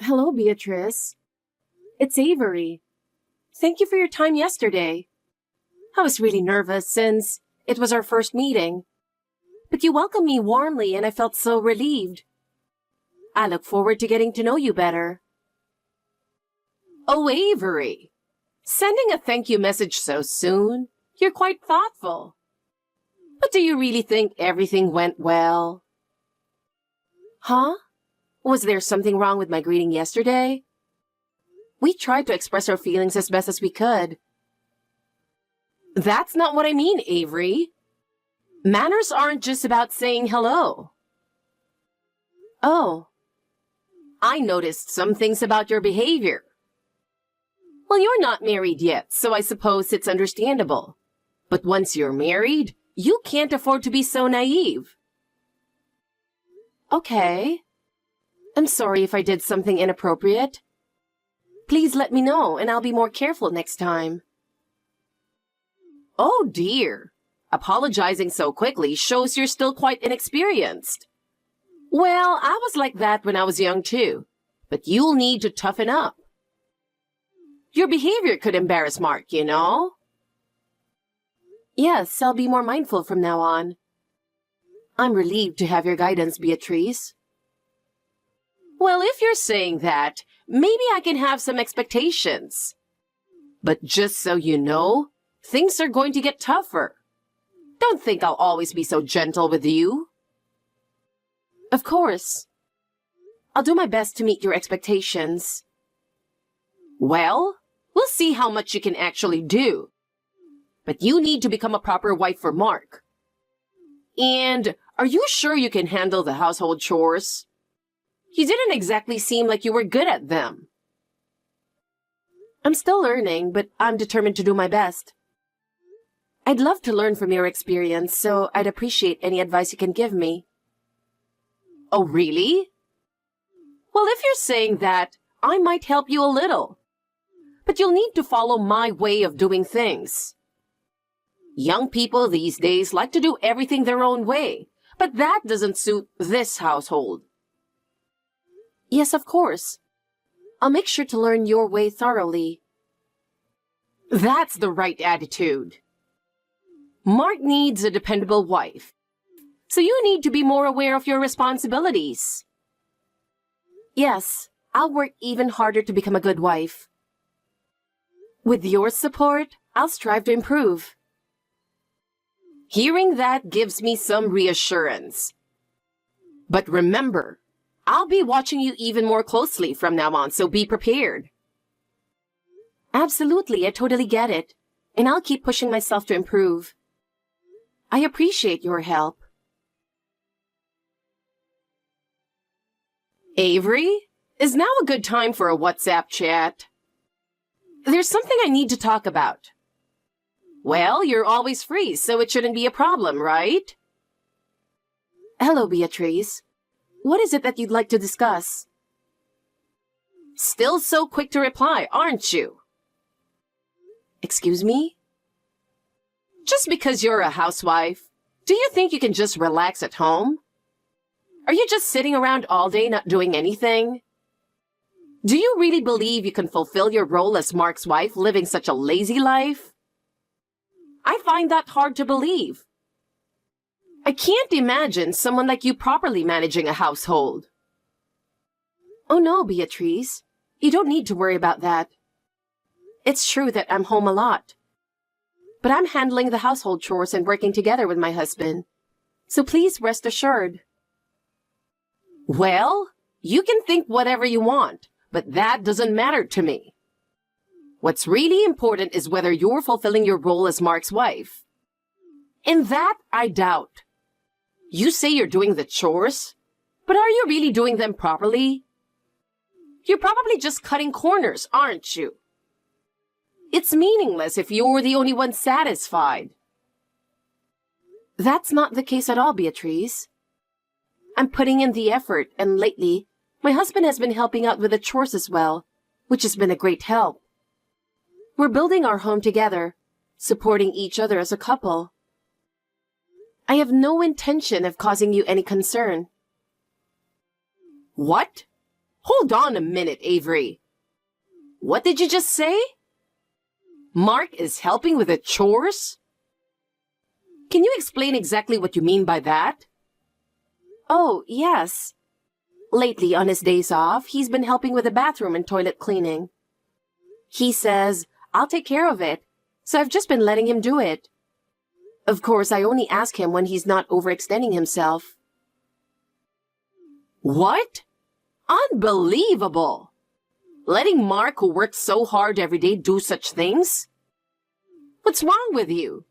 Hello, Beatrice. It's Avery. Thank you for your time yesterday. I was really nervous since it was our first meeting, but you welcomed me warmly and I felt so relieved. I look forward to getting to know you better. Oh, Avery. Sending a thank you message so soon? You're quite thoughtful. But do you really think everything went well? Huh? Was there something wrong with my greeting yesterday? We tried to express our feelings as best as we could. That's not what I mean, Avery. Manners aren't just about saying hello. Oh. I noticed some things about your behavior. Well, you're not married yet, so I suppose it's understandable. But once you're married, you can't afford to be so naive. Okay. I'm sorry if I did something inappropriate. Please let me know, and I'll be more careful next time. Oh dear. Apologizing so quickly shows you're still quite inexperienced. Well, I was like that when I was young too, but you'll need to toughen up. Your behavior could embarrass Mark, you know? Yes, I'll be more mindful from now on. I'm relieved to have your guidance, Beatrice. Well, if you're saying that, maybe I can have some expectations. But just so you know, things are going to get tougher. Don't think I'll always be so gentle with you. Of course. I'll do my best to meet your expectations. Well, we'll see how much you can actually do. But you need to become a proper wife for Mark. And are you sure you can handle the household chores? You didn't exactly seem like you were good at them. I'm still learning, but I'm determined to do my best. I'd love to learn from your experience, so I'd appreciate any advice you can give me. Oh, really? Well, if you're saying that, I might help you a little. But you'll need to follow my way of doing things. Young people these days like to do everything their own way, but that doesn't suit this household. Yes, of course. I'll make sure to learn your way thoroughly. That's the right attitude. Mark needs a dependable wife, so you need to be more aware of your responsibilities. Yes, I'll work even harder to become a good wife. With your support, I'll strive to improve. Hearing that gives me some reassurance. But remember, I'll be watching you even more closely from now on, so be prepared. Absolutely, I totally get it, and I'll keep pushing myself to improve. I appreciate your help. Avery, is now a good time for a WhatsApp chat? There's something I need to talk about. Well, you're always free, so it shouldn't be a problem, right? Hello, Beatrice. What is it that you'd like to discuss? Still so quick to reply, aren't you? Excuse me? Just because you're a housewife, do you think you can just relax at home? Are you just sitting around all day not doing anything? Do you really believe you can fulfill your role as Mark's wife living such a lazy life? I find that hard to believe. I can't imagine someone like you properly managing a household. Oh no, Beatrice. You don't need to worry about that. It's true that I'm home a lot. But I'm handling the household chores and working together with my husband. So please rest assured. Well, you can think whatever you want, but that doesn't matter to me. What's really important is whether you're fulfilling your role as Mark's wife. And that I doubt. You say you're doing the chores, but are you really doing them properly? You're probably just cutting corners, aren't you? It's meaningless if you're the only one satisfied. That's not the case at all, Beatrice. I'm putting in the effort, and lately, my husband has been helping out with the chores as well, which has been a great help. We're building our home together, supporting each other as a couple. I have no intention of causing you any concern. What? Hold on a minute, Avery. What did you just say? Mark is helping with the chores? Can you explain exactly what you mean by that? Oh, yes. Lately, on his days off, he's been helping with the bathroom and toilet cleaning. He says, I'll take care of it, so I've just been letting him do it. Of course, I only ask him when he's not overextending himself. What? Unbelievable! Letting Mark, who works so hard every day, do such things? What's wrong with you?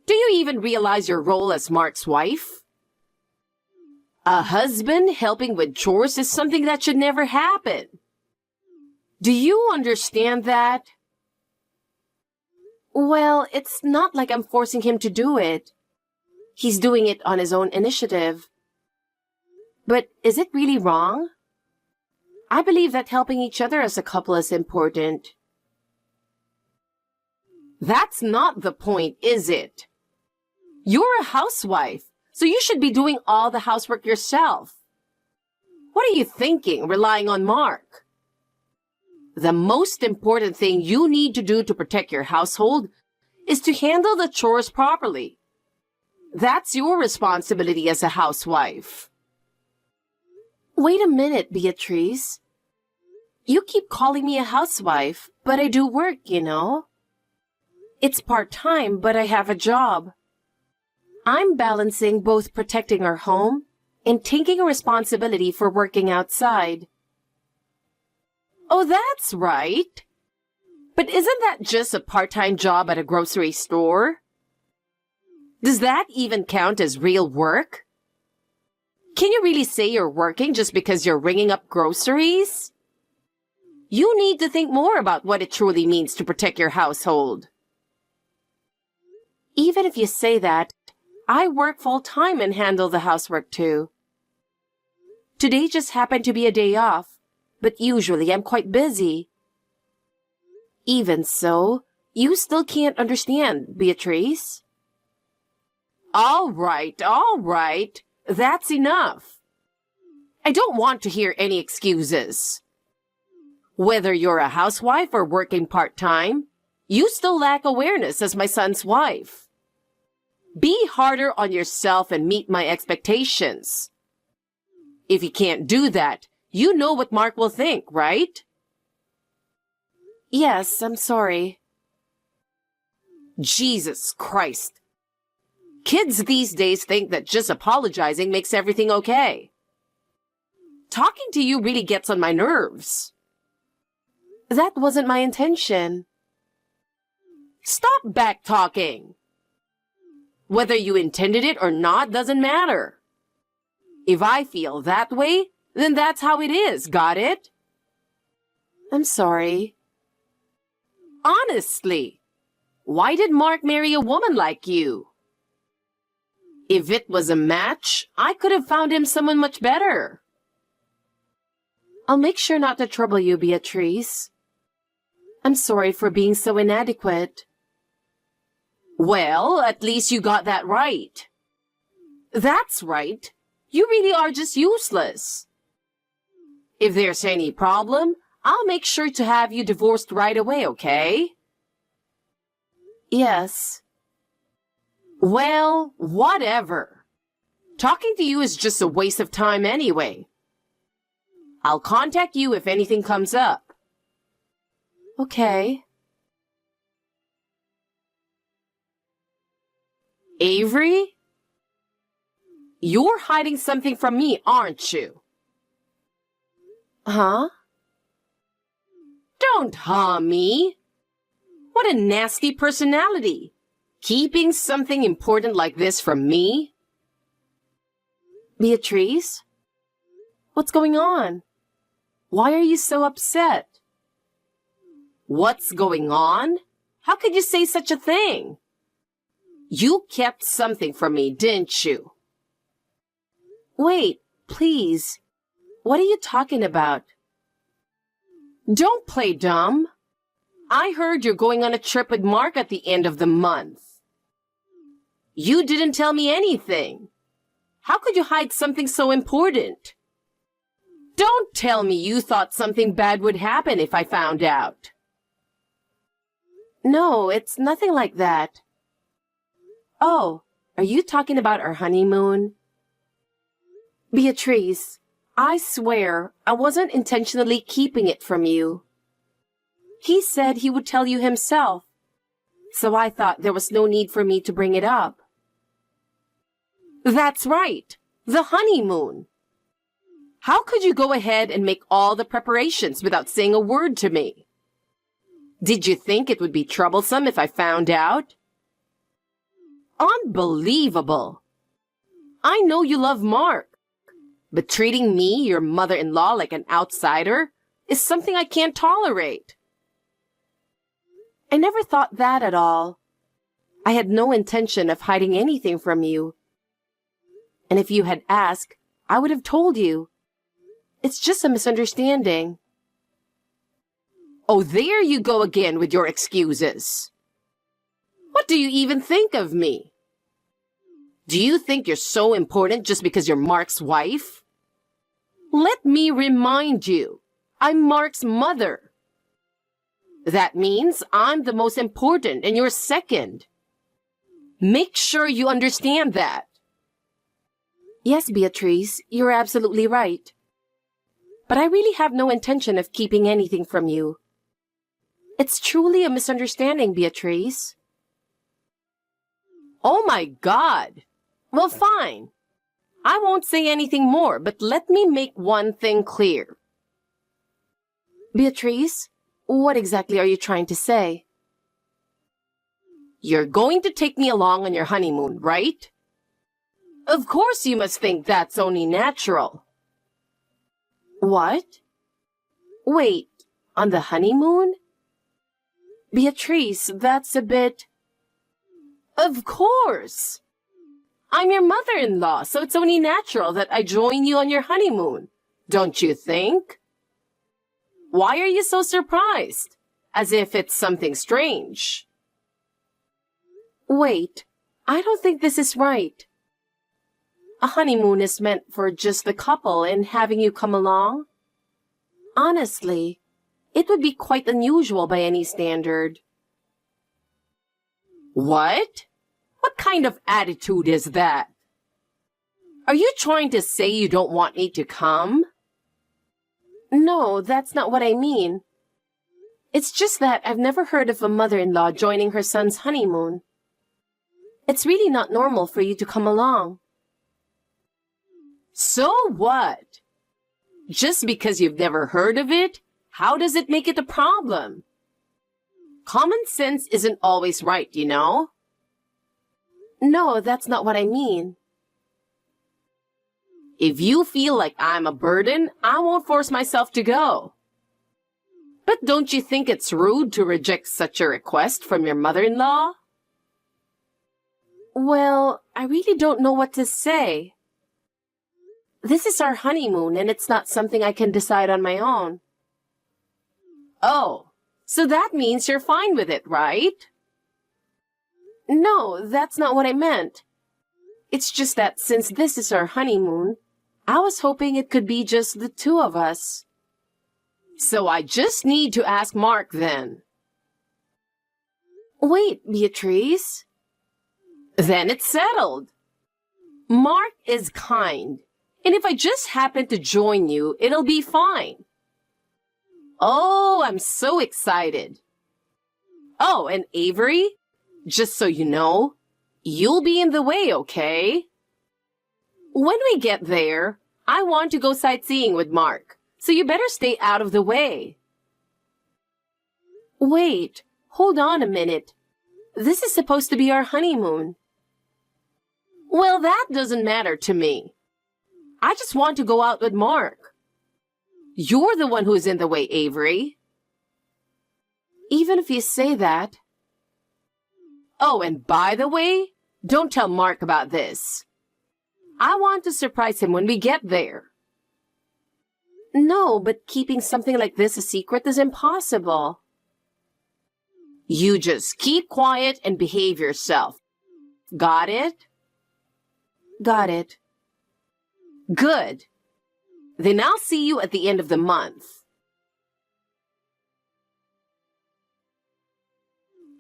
Do you even realize your role as Mark's wife? A husband helping with chores is something that should never happen. Do you understand that? Well, it's not like I'm forcing him to do it. He's doing it on his own initiative. But is it really wrong? I believe that helping each other as a couple is important. That's not the point, is it? You're a housewife, so you should be doing all the housework yourself. What are you thinking, relying on Mark? The most important thing you need to do to protect your household is to handle the chores properly. That's your responsibility as a housewife. Wait a minute, Beatrice. You keep calling me a housewife, but I do work, you know. It's part-time, but I have a job. I'm balancing both protecting our home and taking a responsibility for working outside. Oh, that's right. But isn't that just a part-time job at a grocery store? Does that even count as real work? Can you really say you're working just because you're ringing up groceries? You need to think more about what it truly means to protect your household. Even if you say that, I work full-time and handle the housework too. Today just happened to be a day off, but usually I'm quite busy. Even so, you still can't understand, Beatrice. All right. That's enough. I don't want to hear any excuses. Whether you're a housewife or working part-time, you still lack awareness as my son's wife. Be harder on yourself and meet my expectations. If you can't do that, you know what Mark will think, right? Yes, I'm sorry. Jesus Christ. Kids these days think that just apologizing makes everything okay. Talking to you really gets on my nerves. That wasn't my intention. Stop back-talking. Whether you intended it or not doesn't matter. If I feel that way, then that's how it is, got it? I'm sorry. Honestly, why did Mark marry a woman like you? If it was a match, I could have found him someone much better. I'll make sure not to trouble you, Beatrice. I'm sorry for being so inadequate. Well, at least you got that right. That's right. You really are just useless. If there's any problem, I'll make sure to have you divorced right away, okay? Yes. Well, whatever. Talking to you is just a waste of time anyway. I'll contact you if anything comes up. Okay. Avery? You're hiding something from me, aren't you? Huh? Don't me. What a nasty personality. Keeping something important like this from me? Beatrice? What's going on? Why are you so upset? What's going on? How could you say such a thing? You kept something from me, didn't you? Wait, please. What are you talking about? Don't play dumb. I heard you're going on a trip with Mark at the end of the month. You didn't tell me anything. How could you hide something so important? Don't tell me you thought something bad would happen if I found out. No, it's nothing like that. Oh, are you talking about our honeymoon? Beatrice, I swear I wasn't intentionally keeping it from you. He said he would tell you himself, so I thought there was no need for me to bring it up. That's right, the honeymoon. How could you go ahead and make all the preparations without saying a word to me? Did you think it would be troublesome if I found out? Unbelievable. I know you love Mark, but treating me, your mother-in-law, like an outsider is something I can't tolerate. I never thought that at all. I had no intention of hiding anything from you. And if you had asked, I would have told you. It's just a misunderstanding. Oh, there you go again with your excuses. What do you even think of me? Do you think you're so important just because you're Mark's wife? Let me remind you, I'm Mark's mother. That means I'm the most important and you're second. Make sure you understand that. Yes, Beatrice, you're absolutely right. But I really have no intention of keeping anything from you. It's truly a misunderstanding, Beatrice. Oh my God! Well, fine. I won't say anything more, but let me make one thing clear. Beatrice, what exactly are you trying to say? You're going to take me along on your honeymoon, right? Of course you must think that's only natural. What? Wait, on the honeymoon? Beatrice, that's a bit... Of course! I'm your mother-in-law, so it's only natural that I join you on your honeymoon, don't you think? Why are you so surprised? As if it's something strange. Wait, I don't think this is right. A honeymoon is meant for just the couple, and having you come along? Honestly, it would be quite unusual by any standard. What? What kind of attitude is that? Are you trying to say you don't want me to come? No, that's not what I mean. It's just that I've never heard of a mother-in-law joining her son's honeymoon. It's really not normal for you to come along. So what? Just because you've never heard of it, how does it make it a problem? Common sense isn't always right, you know? No, that's not what I mean. If you feel like I'm a burden, I won't force myself to go. But don't you think it's rude to reject such a request from your mother-in-law? Well, I really don't know what to say. This is our honeymoon, and it's not something I can decide on my own. Oh, so that means you're fine with it, right? No, that's not what I meant. It's just that since this is our honeymoon, I was hoping it could be just the two of us. So I just need to ask Mark then. Wait, Beatrice. Then it's settled. Mark is kind. And if I just happen to join you, it'll be fine. Oh, I'm so excited. Oh, and Avery, just so you know, you'll be in the way, okay? When we get there, I want to go sightseeing with Mark, so you better stay out of the way. Wait, hold on a minute. This is supposed to be our honeymoon. Well, that doesn't matter to me. I just want to go out with Mark. You're the one who's in the way, Avery. Even if you say that. Oh, and by the way, don't tell Mark about this. I want to surprise him when we get there. No, but keeping something like this a secret is impossible. You just keep quiet and behave yourself. Got it? Got it. Good. Then I'll see you at the end of the month.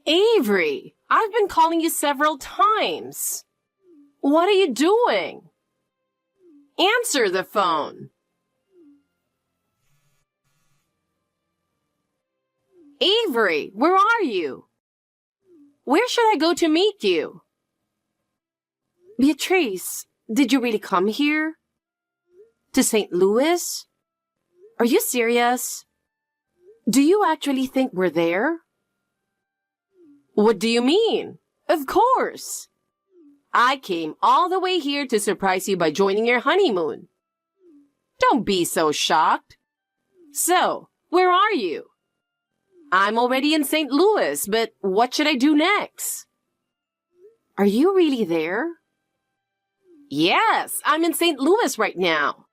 Avery, I've been calling you several times. What are you doing? Answer the phone. Avery, where are you? Where should I go to meet you? Beatrice, did you really come here? To St. Louis? Are you serious? Do you actually think we're there? What do you mean? Of course. I came all the way here to surprise you by joining your honeymoon. Don't be so shocked. So, where are you? I'm already in St. Louis, but what should I do next? Are you really there? Yes, I'm in St. Louis right now.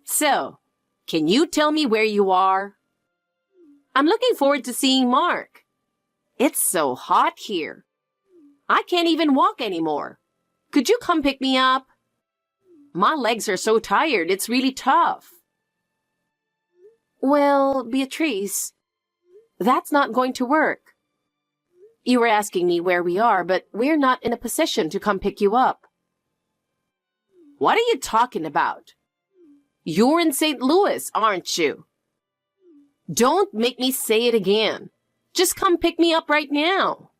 So, can you tell me where you are? I'm looking forward to seeing Mark. It's so hot here. I can't even walk anymore. Could you come pick me up? My legs are so tired, it's really tough. Well, Beatrice, that's not going to work. You were asking me where we are, but we're not in a position to come pick you up. What are you talking about? You're in St. Louis, aren't you? Don't make me say it again. Just come pick me up right now.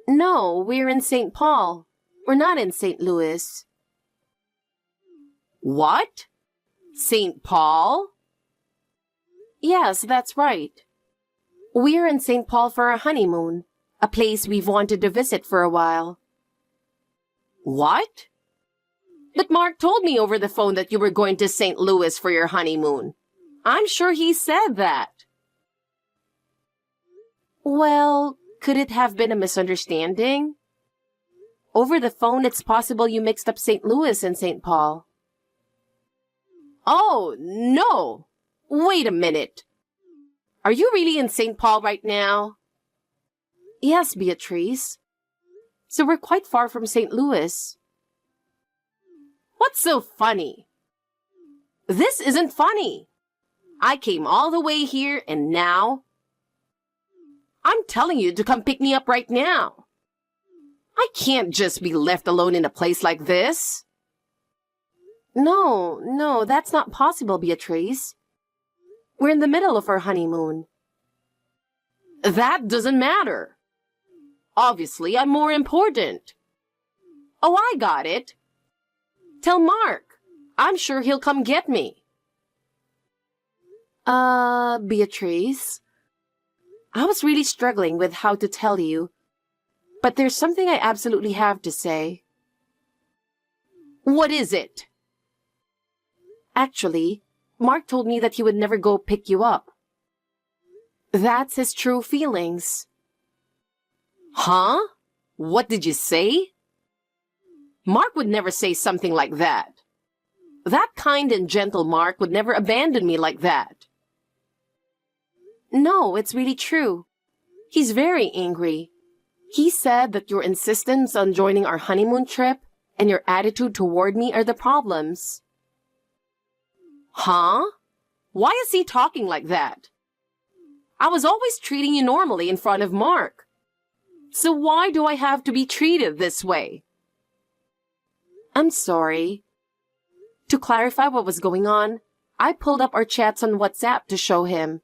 No, we're in St. Paul. We're not in St. Louis. What? St. Paul? Yes, that's right. We're in St. Paul for our honeymoon, a place we've wanted to visit for a while. What? But Mark told me over the phone that you were going to St. Louis for your honeymoon. I'm sure he said that. Well, could it have been a misunderstanding? Over the phone, it's possible you mixed up St. Louis and St. Paul. Oh, no! Wait a minute. Are you really in St. Paul right now? Yes, Beatrice. So we're quite far from St. Louis. What's so funny? This isn't funny. I came all the way here and now... I'm telling you to come pick me up right now. I can't just be left alone in a place like this. No, that's not possible, Beatrice. We're in the middle of our honeymoon. That doesn't matter. Obviously, I'm more important. Oh, I got it. Tell Mark. I'm sure he'll come get me. Beatrice, I was really struggling with how to tell you, but there's something I absolutely have to say. What is it? Actually, Mark told me that he would never go pick you up. That's his true feelings. Huh? What did you say? Mark would never say something like that. That kind and gentle Mark would never abandon me like that. No, it's really true. He's very angry. He said that your insistence on joining our honeymoon trip and your attitude toward me are the problems. Huh? Why is he talking like that? I was always treating you normally in front of Mark. So why do I have to be treated this way? I'm sorry. To clarify what was going on, I pulled up our chats on WhatsApp to show him.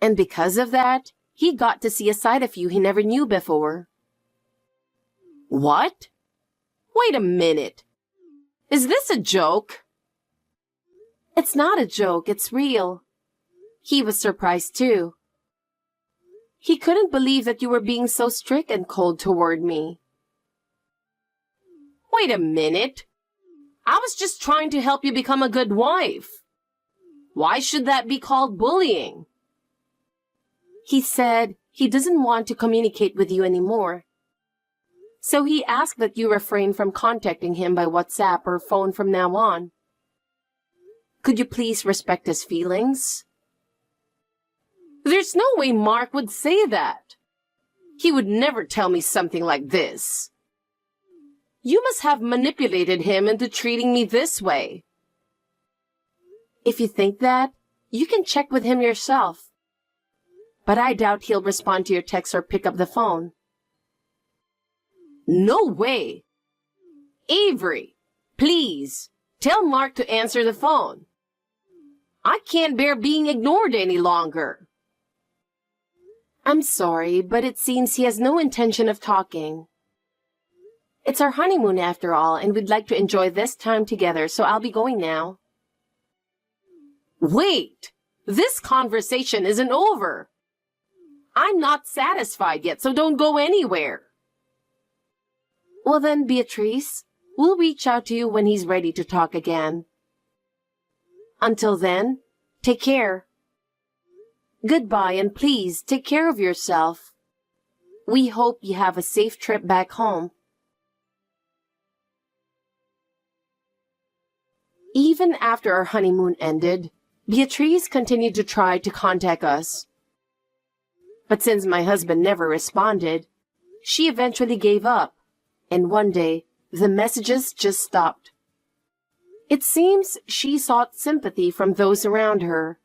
And because of that, he got to see a side of you he never knew before. What? Wait a minute. Is this a joke? It's not a joke, it's real. He was surprised too. He couldn't believe that you were being so strict and cold toward me. Wait a minute. I was just trying to help you become a good wife. Why should that be called bullying? He said he doesn't want to communicate with you anymore. So he asked that you refrain from contacting him by WhatsApp or phone from now on. Could you please respect his feelings? There's no way Mark would say that. He would never tell me something like this. You must have manipulated him into treating me this way. If you think that, you can check with him yourself. But I doubt he'll respond to your text or pick up the phone. No way! Avery, please, tell Mark to answer the phone. I can't bear being ignored any longer. I'm sorry, but it seems he has no intention of talking. It's our honeymoon after all, and we'd like to enjoy this time together, so I'll be going now. Wait! This conversation isn't over. I'm not satisfied yet, so don't go anywhere. Well then, Beatrice, we'll reach out to you when he's ready to talk again. Until then, take care. Goodbye, and please take care of yourself. We hope you have a safe trip back home. Even after our honeymoon ended, Beatrice continued to try to contact us. But since my husband never responded, she eventually gave up, and one day, the messages just stopped. It seems she sought sympathy from those around her.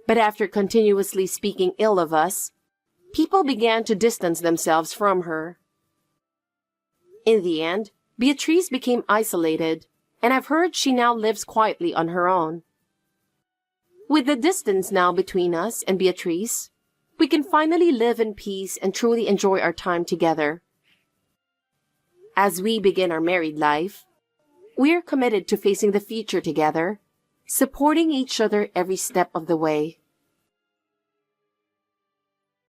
But after continuously speaking ill of us, people began to distance themselves from her. In the end, Beatrice became isolated, and I've heard she now lives quietly on her own. With the distance now between us and Beatrice, we can finally live in peace and truly enjoy our time together. As we begin our married life, we're committed to facing the future together, supporting each other every step of the way.